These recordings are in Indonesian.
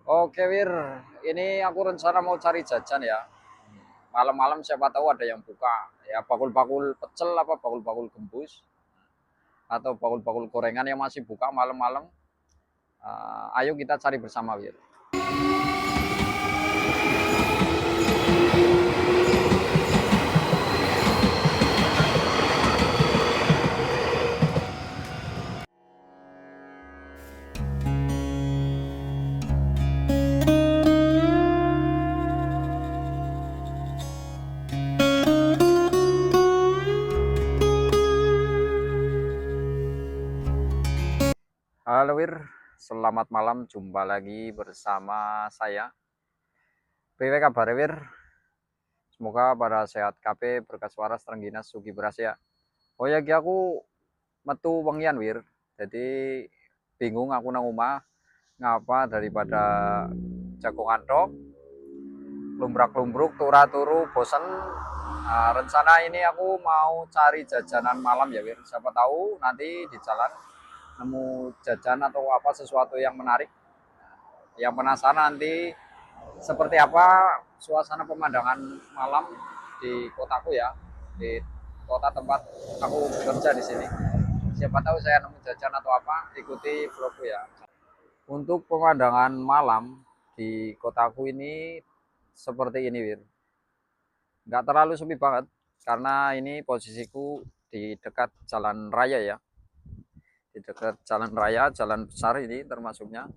Oke Wir, ini aku rencana mau cari jajan ya. Malam-malam siapa tahu ada yang buka. Ya bakul-bakul pecel apa bakul-bakul gembus atau bakul-bakul gorengan yang masih buka malam-malam. Ayo kita cari bersama Wir. Halo Wir, selamat malam. Jumpa lagi bersama saya. PW kabar Wir? Semoga pada sehat KP berkas waras Trengginas Sugi Berasya. Oh ya ki aku metu wengian Wir. Jadi bingung aku nang omah ngapa daripada jagongan tok lumbrak-lumbruk, turu bosen. Nah, rencana ini aku mau cari jajanan malam ya Wir. Siapa tahu nanti di jalan nemu jajan atau apa sesuatu yang menarik. Yang penasaran nanti seperti apa suasana pemandangan malam di kotaku ya, di kota tempat aku bekerja di sini. Siapa tahu saya nemu jajan atau apa, ikuti vlogku ya. Untuk pemandangan malam di kotaku ini seperti ini Wir. Nggak terlalu sepi banget karena ini posisiku di dekat jalan raya ya, di dekat jalan raya, jalan besar ini termasuknya,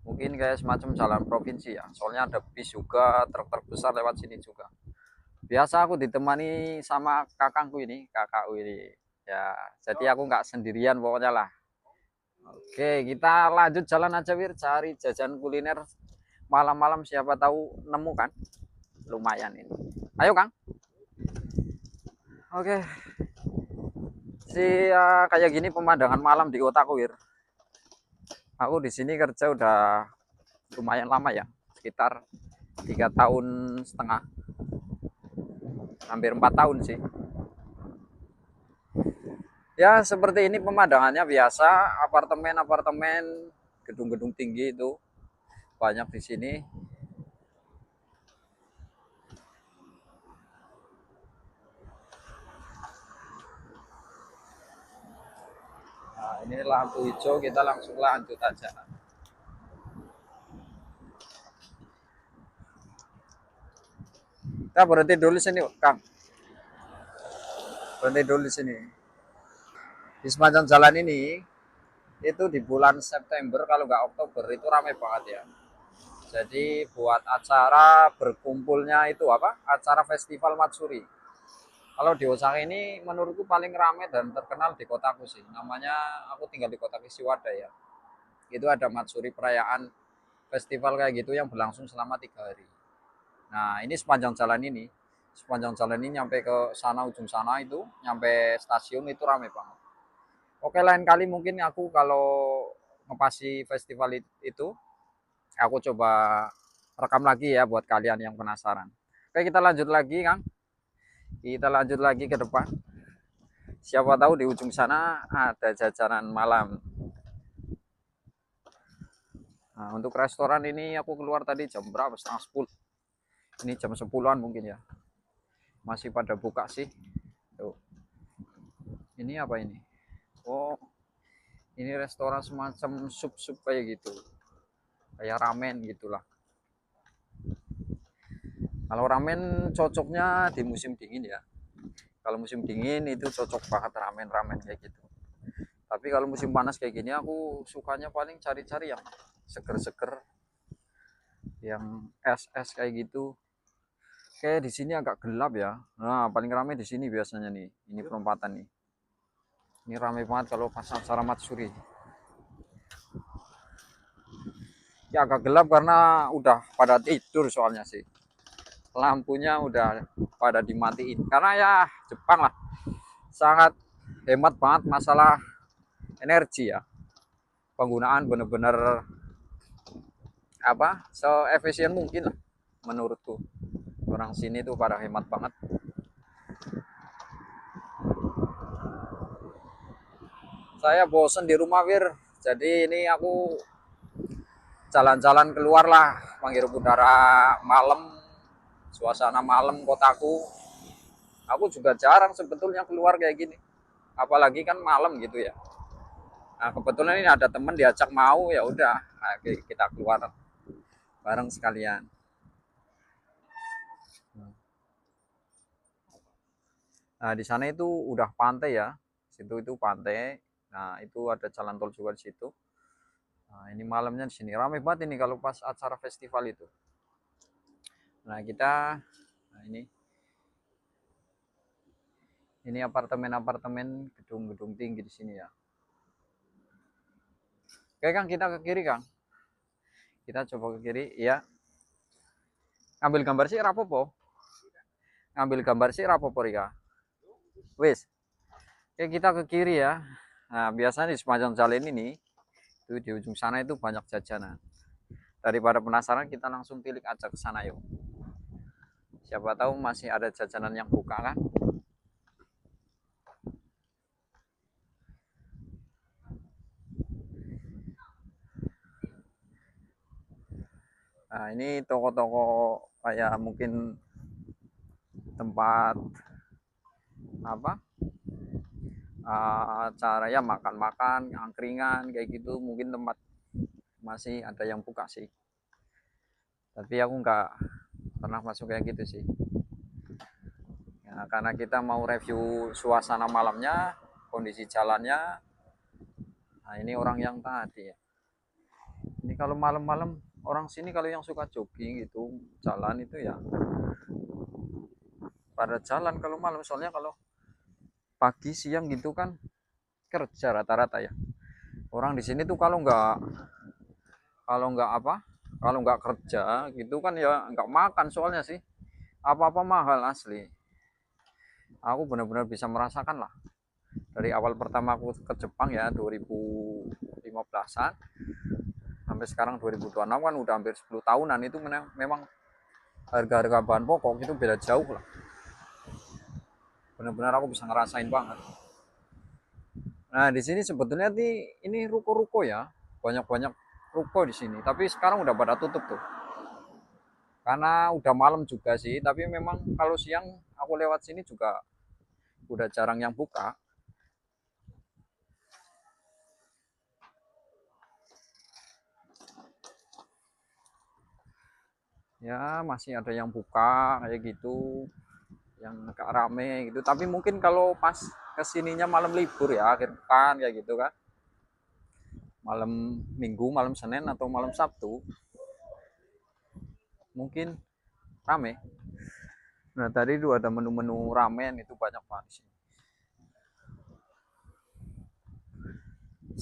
mungkin kayak semacam jalan provinsi ya, soalnya ada bis juga, truk-truk besar lewat sini juga. Biasa aku ditemani sama kakakku ini ya, jadi aku nggak sendirian pokoknya lah. Oke, kita lanjut jalan aja Wir, cari jajan kuliner malam-malam, siapa tahu nemu kan, lumayan ini. Ayo Kang. Oke, kayak gini pemandangan malam di kotaku Wir. Aku di sini kerja udah lumayan lama ya, sekitar 3 tahun setengah, hampir 4 tahun sih. Ya seperti ini pemandangannya biasa, apartemen-apartemen, gedung-gedung tinggi itu banyak di sini. Nah, ini lampu hijau, kita langsung lanjut aja. Kita berhenti dulu sini, Kang. Berhenti dulu di sini. Di sepanjang jalan ini, itu di bulan September kalau nggak Oktober itu ramai banget ya. Jadi buat acara berkumpulnya itu apa? Acara festival Matsuri. Kalau di Osaka ini menurutku paling ramai dan terkenal di kotaku sih. Namanya, aku tinggal di kota Kishiwada ya. Itu ada Matsuri, perayaan festival kayak gitu yang berlangsung selama 3 hari. Nah ini sepanjang jalan ini nyampe ke sana, ujung sana itu, nyampe stasiun itu ramai banget. Oke, lain kali mungkin aku kalau ngepasi festival itu, aku coba rekam lagi ya buat kalian yang penasaran. Oke, kita lanjut lagi Kang. Kita lanjut lagi ke depan. Siapa tahu di ujung sana ada jajanan malam. Nah, untuk restoran ini aku keluar tadi jam berapa? Setengah 10. Ini jam 10-an mungkin ya. Masih pada buka sih. Tuh. Ini apa ini? Oh, ini restoran semacam sup-sup kayak gitu. Kayak ramen gitulah. Kalau ramen cocoknya di musim dingin ya. Kalau musim dingin itu cocok banget ramen-ramen kayak gitu. Tapi kalau musim panas kayak gini aku sukanya paling cari-cari yang seger-seger, yang es-es kayak gitu. Kayak di sini agak gelap ya. Nah, paling ramai di sini biasanya nih. Ini perempatan nih. Ini ramai banget kalau pas acara Matsuri. Ya agak gelap karena udah pada tidur soalnya sih. Lampunya udah pada dimatiin. Karena ya Jepang lah. Sangat hemat banget masalah energi ya. Penggunaan bener-bener apa? Se-efisien mungkin lah menurutku. Orang sini tuh pada hemat banget. Saya bosen di rumah Wir. Jadi ini aku jalan-jalan keluar lah, menghirup udara malam, suasana malam kotaku. Aku juga jarang sebetulnya keluar kayak gini, apalagi kan malam gitu ya. Nah kebetulan ini ada temen diajak mau, ya udah, nah, kita keluar bareng sekalian. Nah di sana itu udah pantai ya, situ itu pantai. Nah itu ada jalan tol juga di situ. Nah ini malamnya di sini ramai banget ini kalau pas acara festival itu. Nah kita, nah ini apartemen-apartemen, gedung-gedung tinggi di sini ya. Oke Kang, kita ke kiri Kang. Kita coba ke kiri, ya. Ngambil gambar sih rapopo. Ngambil gambar sih rapopo Rika. Wis. Oke kita ke kiri ya. Nah biasanya di sepanjang jalan ini, itu di ujung sana itu banyak jajanan. Daripada penasaran kita langsung tilik aja ke sana yuk. Siapa tahu masih ada jajanan yang buka kan. Nah ini toko-toko kayak mungkin tempat apa, cara ya makan-makan, angkringan kayak gitu, mungkin tempat masih ada yang buka sih. Tapi aku nggak pernah masuk kayak gitu sih. Ya, karena kita mau review suasana malamnya, kondisi jalannya. Nah ini orang yang tadi ya. Ini kalau malam-malam orang sini kalau yang suka jogging gitu, jalan itu ya pada jalan kalau malam. Soalnya kalau pagi siang gitu kan kerja rata-rata ya. Orang di sini tuh kalau nggak apa, kalau nggak kerja gitu kan ya nggak makan soalnya sih. Apa-apa mahal asli. Aku benar-benar bisa merasakan lah. Dari awal pertama aku ke Jepang ya 2015-an sampai sekarang 2026 kan udah hampir 10 tahunan, itu memang harga-harga bahan pokok itu beda jauh lah. Benar-benar aku bisa ngerasain banget. Nah di sini sebetulnya ini ruko-ruko ya, banyak-banyak ruko di sini. Tapi sekarang udah pada tutup tuh, karena udah malam juga sih. Tapi memang kalau siang aku lewat sini juga udah jarang yang buka. Ya masih ada yang buka kayak gitu, yang agak rame gitu. Tapi mungkin kalau pas kesininya malam libur ya, akhir pekan kayak gitu kan, malam minggu, malam Senin atau malam Sabtu, mungkin rame. Nah tadi itu ada menu-menu ramen itu banyak banget sih.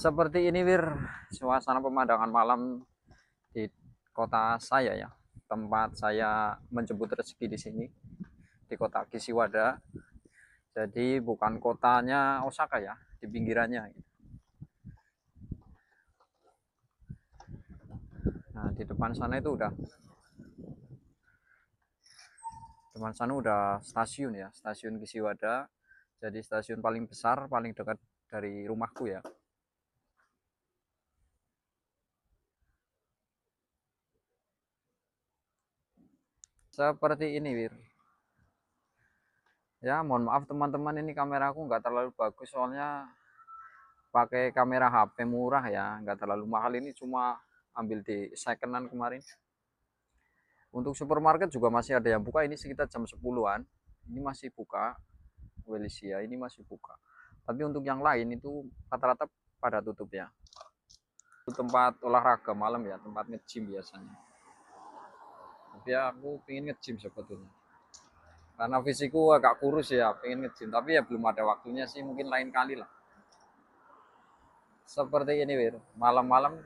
Seperti ini Wir, suasana pemandangan malam di kota saya ya, tempat saya menjemput rezeki di sini, di kota Kishiwada. Jadi bukan kotanya Osaka ya, di pinggirannya. Nah di depan sana itu udah stasiun ya, stasiun Kishiwada. Jadi stasiun paling besar, paling dekat dari rumahku ya. Seperti ini Wir. Ya mohon maaf teman-teman, ini kamera aku nggak terlalu bagus soalnya pakai kamera HP murah ya, nggak terlalu mahal. Ini cuma ambil di secondan kemarin. Untuk supermarket juga masih ada yang buka, ini sekitar jam 10-an. Ini masih buka, Welisia ini masih buka. Tapi untuk yang lain itu rata-rata pada tutup ya. Itu tempat olahraga malam ya, tempat nge-gym biasanya. Tapi ya aku pengen nge-gym sebetulnya. Karena fisikku agak kurus ya, pengen nge-gym. Tapi ya belum ada waktunya sih, mungkin lain kali lah. Seperti ini Wir, malam-malam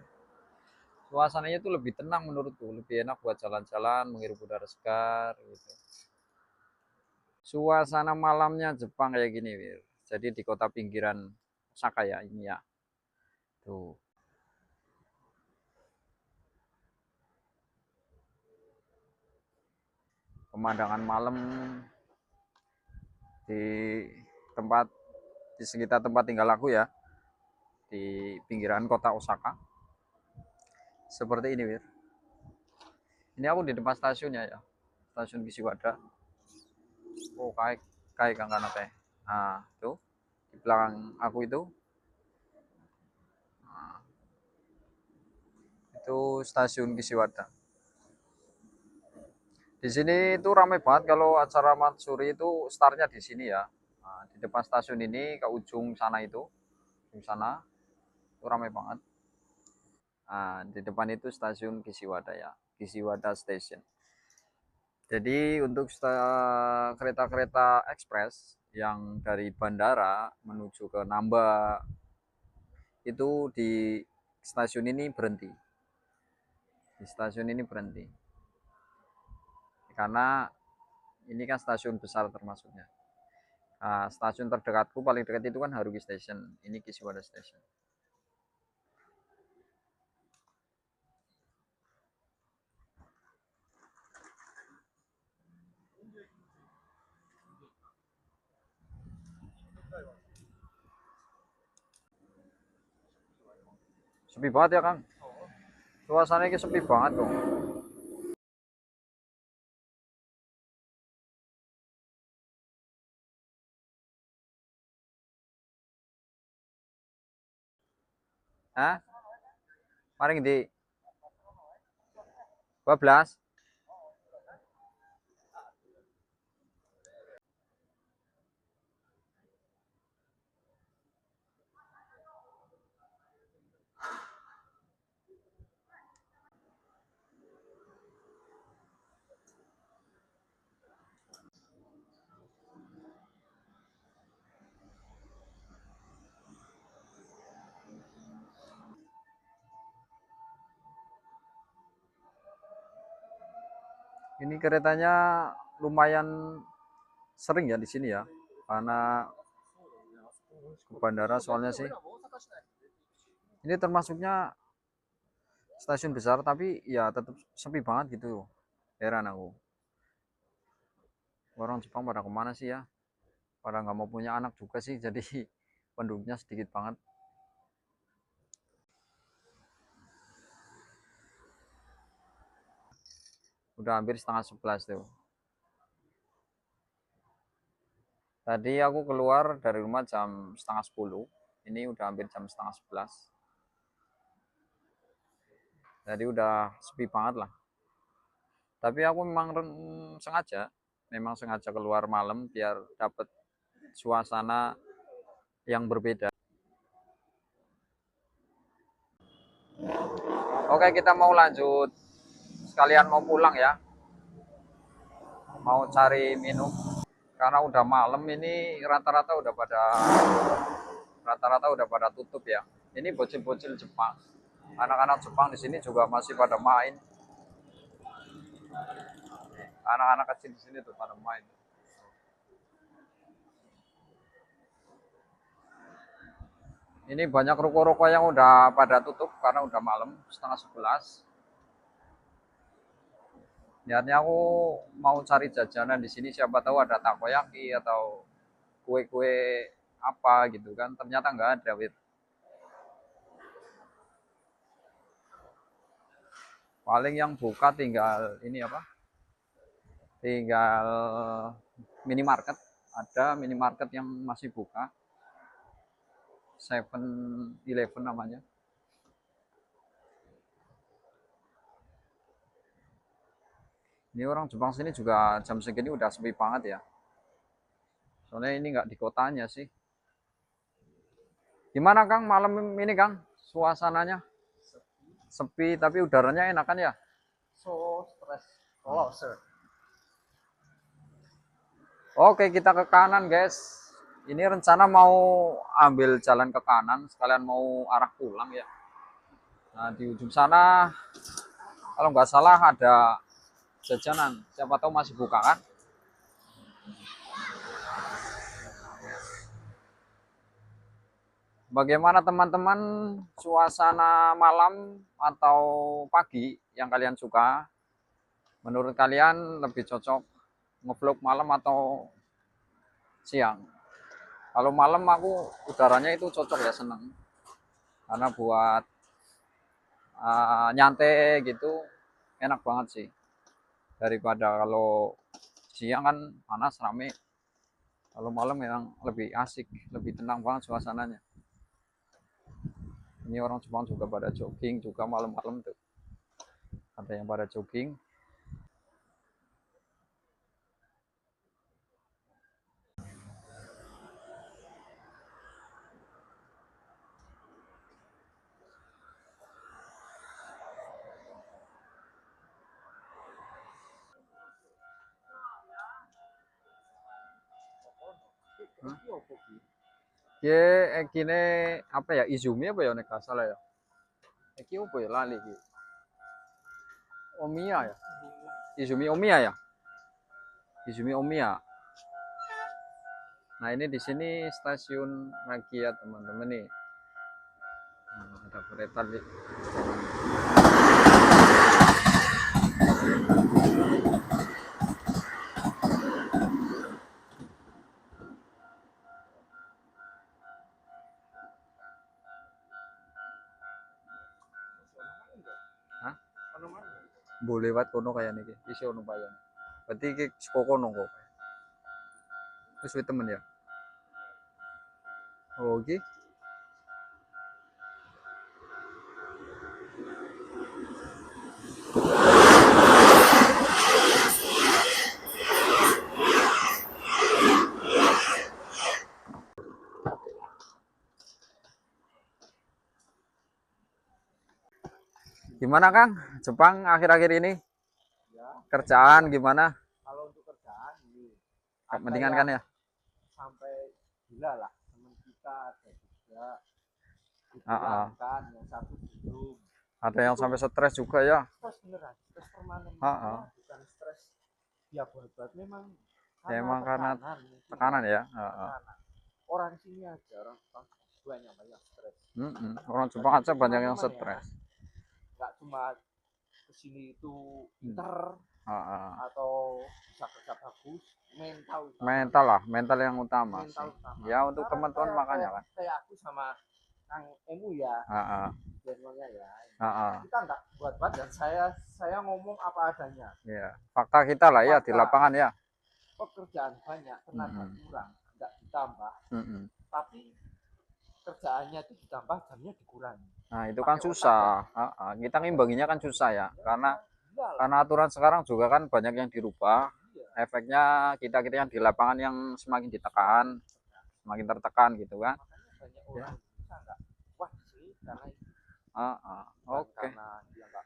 suasananya itu lebih tenang menurutku, lebih enak buat jalan-jalan, menghirup udara segar gitu. Suasana malamnya Jepang kayak gini Wir. Jadi di kota pinggiran Osaka ya ini ya. Tuh. Pemandangan malam di tempat di sekitar tempat tinggal aku ya, di pinggiran kota Osaka. seperti ini Wir. Ini aku di depan stasiunnya ya, stasiun Kisiwada. Oh kayak kayak kan teh. Nah tuh di belakang aku itu stasiun Kisiwada. Di sini itu ramai banget kalau acara Matsuri itu startnya di sini ya. Nah, di depan stasiun ini ke ujung sana itu, ujung sana itu ramai banget. Nah, di depan itu stasiun Kisiwada ya, Kisiwada Station. Jadi untuk kereta-kereta ekspres yang dari bandara menuju ke Namba itu di stasiun ini berhenti. Di stasiun ini berhenti. Karena ini kan stasiun besar termasuknya. Nah, stasiun terdekatku paling dekat itu kan Haruki Station. Ini Kisiwada Station. Sepi banget ya Kang. Suasananya sepi banget tuh. Hah? Paling di 12. Ini keretanya lumayan sering ya di sini ya. Karena ke bandara soalnya sih. Ini termasuknya stasiun besar tapi ya tetap sepi banget gitu. Heran aku. Orang Jepang pada kemana sih ya? Pada nggak mau punya anak juga sih. Jadi penduduknya sedikit banget. Udah hampir setengah 11 tuh. Tadi aku keluar dari rumah jam setengah 10. Ini udah hampir jam setengah 11. Jadi udah sepi banget lah. Tapi aku memang sengaja keluar malam biar dapat suasana yang berbeda. Oke, kita mau lanjut. Sekalian mau pulang ya. Mau cari minum. Karena udah malam ini rata-rata udah pada tutup ya. Ini bocil-bocil Jepang. Anak-anak Jepang di sini juga masih pada main. Anak-anak kecil di sini tuh pada main. Ini banyak ruko-ruko yang udah pada tutup karena udah malam, setengah 11. Niatnya aku mau cari jajanan di sini, siapa tahu ada takoyaki atau kue-kue apa gitu kan. Ternyata nggak ada, Wit. Paling yang buka tinggal ini apa? Tinggal minimarket. Ada minimarket yang masih buka. 7-Eleven namanya. Ini orang Jepang sini juga jam segini udah sepi banget ya. Soalnya ini nggak di kotanya sih. Gimana Kang malam ini Kang? Suasananya sepi tapi udaranya enak kan ya? So stress closer. Oke, kita ke kanan guys. Ini rencana mau ambil jalan ke kanan, sekalian mau arah pulang ya. Nah, di ujung sana kalau nggak salah ada jajanan. Siapa tahu masih buka kan? Bagaimana teman-teman suasana malam atau pagi yang kalian suka? Menurut kalian lebih cocok ngevlog malam atau siang? Kalau malam aku udaranya itu cocok ya, seneng. Karena buat nyantai gitu enak banget sih. Daripada kalau siang kan panas rame, kalau malam memang lebih asik, lebih tenang banget suasananya. Ini orang Jepang juga pada jogging juga malam-malam tuh, ada yang pada jogging. Ya, kini apa ya, Izumi apa ya, nek gak salah ya. Iki apa ya, lali iki. Omiya ya. Izumi Omiya ya. Izumi Omiya. Nah, ini di sini stasiun lagi ya teman-teman nih. Ada kereta di. Hah? Boleh lewat kono kayak nih, isi ono bayang. Berarti iki saka kono kok. Wis temen ya. Oh, iki. Gimana Kang? Jepang akhir-akhir ini? Ya, Kerjaan gimana? kalau untuk kerjaan ini Mendingan kan ya? sampai gila lah, teman kita ada juga Heeh. dipulangkan, yang satu belum. Ada yang sampai stres juga ya? Stres beneran, stres permanen. Heeh. Bukan stres ya buat memang Ya, emang karena mungkin. tekanan ya. Heeh. Tekanan. Orang sini aja, orang Jepang banyak stres. Orang Jepang aja banyak yang Teman-teman stres. Nggak cuma kesini itu pinter Heeh. atau bisa kerja bagus, mental Mental lah, mental yang utama sih. mental utama. Ya untuk teman-teman makanya kan. Kayak aku sama Kang Emu ya, Heeh. channelnya ya. Heeh. Kita nggak buat-buat dan saya ngomong apa adanya. Iya. Fakta kita lah ya di Fakta. lapangan ya. Pekerjaan banyak, tenaga kurang, nggak ditambah. Tapi kerjaannya itu ditambah, jamnya dikurangi. Nah, itu kan susah. Kita ngimbanginya kan susah ya. Karena aturan sekarang juga kan banyak yang dirubah. Efeknya kita yang di lapangan yang semakin ditekan, semakin tertekan gitu kan. Banyak orang bisa nggak wah sih karena Oke. karena dia nggak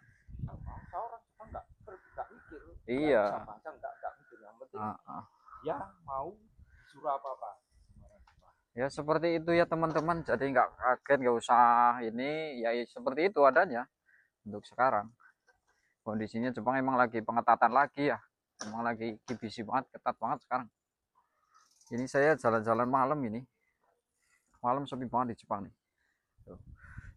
bisa orang Jepang nggak mikir. Iya. Nggak mikir, yang penting dia mau disuruh apa-apa. Ya seperti itu ya teman-teman, jadi nggak kaget, nggak usah ini, ya seperti itu adanya untuk sekarang. Kondisinya Jepang emang lagi pengetatan lagi ya, emang lagi kibisi banget, ketat banget sekarang. Ini saya jalan-jalan malam ini, malam sepi banget di Jepang nih. Tuh.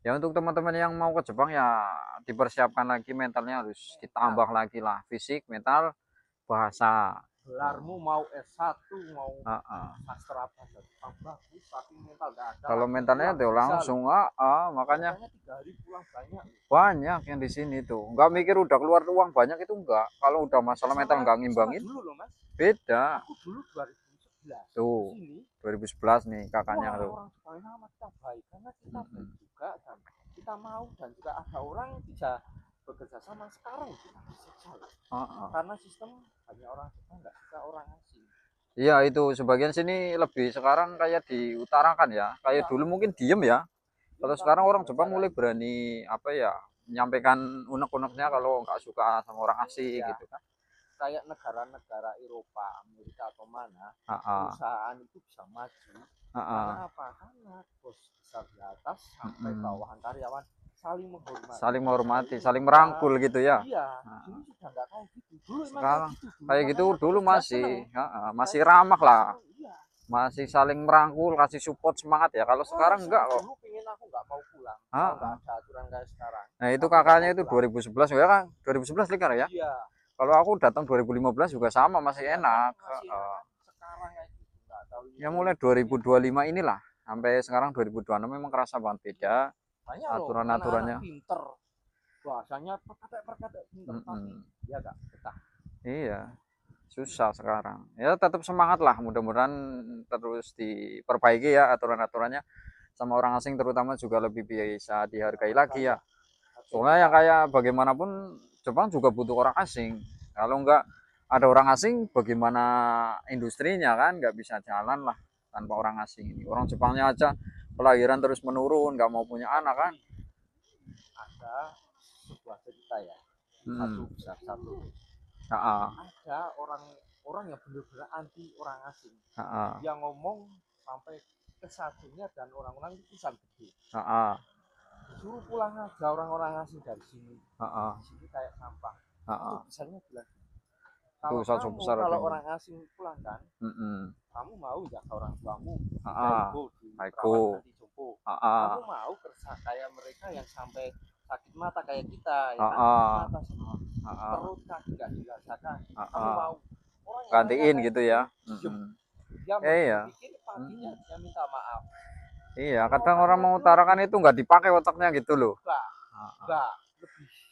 Ya untuk teman-teman yang mau ke Jepang ya dipersiapkan lagi, mentalnya harus ditambah lagi lah, fisik, mental, bahasa. Gelarmu mau S1 mau sastra bahasa Jepang bagus tapi mental nggak ada. Kalau mentalnya tuh langsung makanya 3 hari pulang banyak yang di sini tuh. Nggak mikir udah keluar uang banyak itu enggak. Kalau udah masalah mental nggak ngimbangin. Dulu loh, Mas. Beda. Aku dulu 2011. Tuh. 2011 nih kakaknya tuh. Orang Jepang sama kita baik karena kita baik juga dan kita mau dan juga ada orang bisa bekerja sama. Sekarang kita bisa karena sistem banyak orang Jepang nggak bisa orang asing. Iya itu sebagian sini lebih sekarang kayak diutarakan ya. Kayak dulu mungkin diem ya. Kalau sekarang orang Jepang mulai berani apa ya, menyampaikan unek-uneknya kalau nggak suka sama orang asing gitu kan. Kayak negara-negara Eropa, Amerika atau mana, perusahaan itu bisa maju. Karena apa? Karena bos besar di atas sampai bawahan karyawan saling menghormati, saling merangkul gitu ya. Iya, dulu sudah nggak kayak gitu. Dulu sekarang kayak gitu dulu masih ramah lah. Masih saling merangkul, kasih support, semangat ya. Kalau sekarang enggak kok. Dulu pingin aku nggak mau pulang. Nggak ada aturan kayak sekarang. Nah itu kakaknya itu 2011 ya kan? 2011 Likar ya? Iya. Kalau aku datang 2015 juga sama, masih enak. Sekarang kayak gitu nggak tahu. Ya mulai 2025 inilah sampai sekarang 2026 memang kerasa banget beda. Banyak aturan-aturannya. Pinter. bahasanya perkataan pinter, tapi dia gak betah. Iya, susah sekarang. Ya tetap semangat lah, mudah-mudahan terus diperbaiki ya aturan-aturannya, sama orang asing terutama juga lebih bisa dihargai lagi ya. Soalnya ya kayak bagaimanapun Jepang juga butuh orang asing. Kalau nggak ada orang asing, bagaimana industrinya kan nggak bisa jalan lah tanpa orang asing ini. Orang Jepangnya aja kelahiran terus menurun, nggak mau punya anak kan. Ada sebuah cerita ya, satu besar satu. Ada orang yang benar-benar anti orang asing. Dia ngomong sampai ke satunya dan orang-orang itu pesan gede. Suruh pulang aja orang-orang asing dari sini. Di sini kayak sampah. Itu besarnya bilang, kalau orang asing pulang kan, kamu mau nggak ke orang tuamu nanti jompo, kamu mau kerja kayak mereka yang sampai sakit mata kayak kita ya kan, mata perut kaki nggak dirasakan, kamu mau orang gantiin gitu ya. Dia bikin paginya dia minta maaf. Iya, kadang orang mengutarakan itu nggak dipakai otaknya gitu loh. Enggak,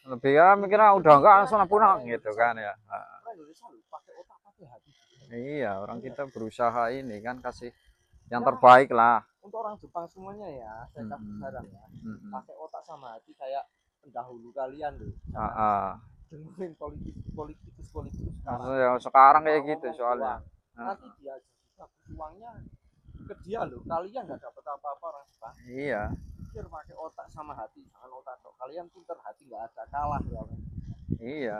lebih ya mikirnya udah enggak langsung pulang gitu kan ya. Iya, orang kita berusaha ini kan kasih yang terbaik lah. Untuk orang Jepang semuanya ya, saya kasih saran ya, pakai otak sama hati kayak pendahulu kalian loh. Dengerin politikus sekarang kayak gitu soalnya. Nanti dia juga uangnya ke dia loh, kalian nggak dapat apa-apa orang Jepang. Iya. Pikir pakai otak sama hati, jangan otak tok. Kalian pinter, hati nggak ada, kalah ya. Iya.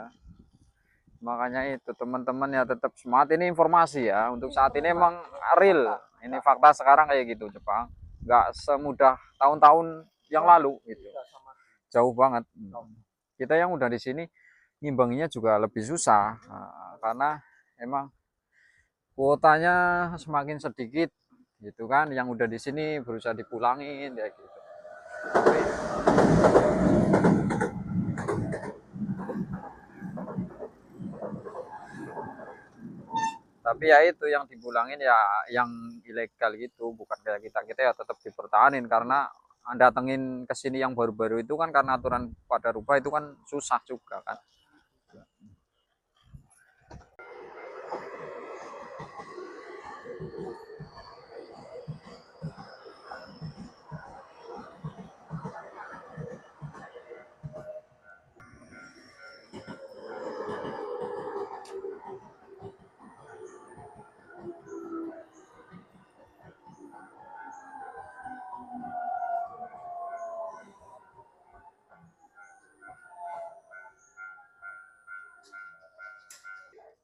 Makanya itu teman-teman ya tetap semangat, ini informasi ya untuk saat ini emang real. Ini fakta sekarang kayak gitu Jepang. Nggak semudah tahun-tahun yang lalu gitu. Jauh banget. Kita yang udah di sini ngimbanginya juga lebih susah karena emang kuotanya semakin sedikit gitu kan, yang udah di sini berusaha dipulangin ya gitu. Tapi ya itu yang dipulangin ya yang ilegal gitu, bukan kayak kita ya tetap dipertahanin, karena datengin ke sini yang baru-baru itu kan karena aturan pada rubah itu kan susah juga kan.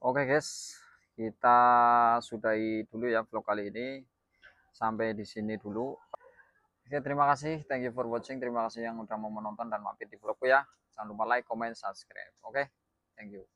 Oke guys, kita sudahi dulu ya vlog kali ini. Sampai di sini dulu. Oke, terima kasih. Thank you for watching. Terima kasih yang udah mau menonton dan mampir di vlogku ya. Jangan lupa like, comment, subscribe. Oke, thank you.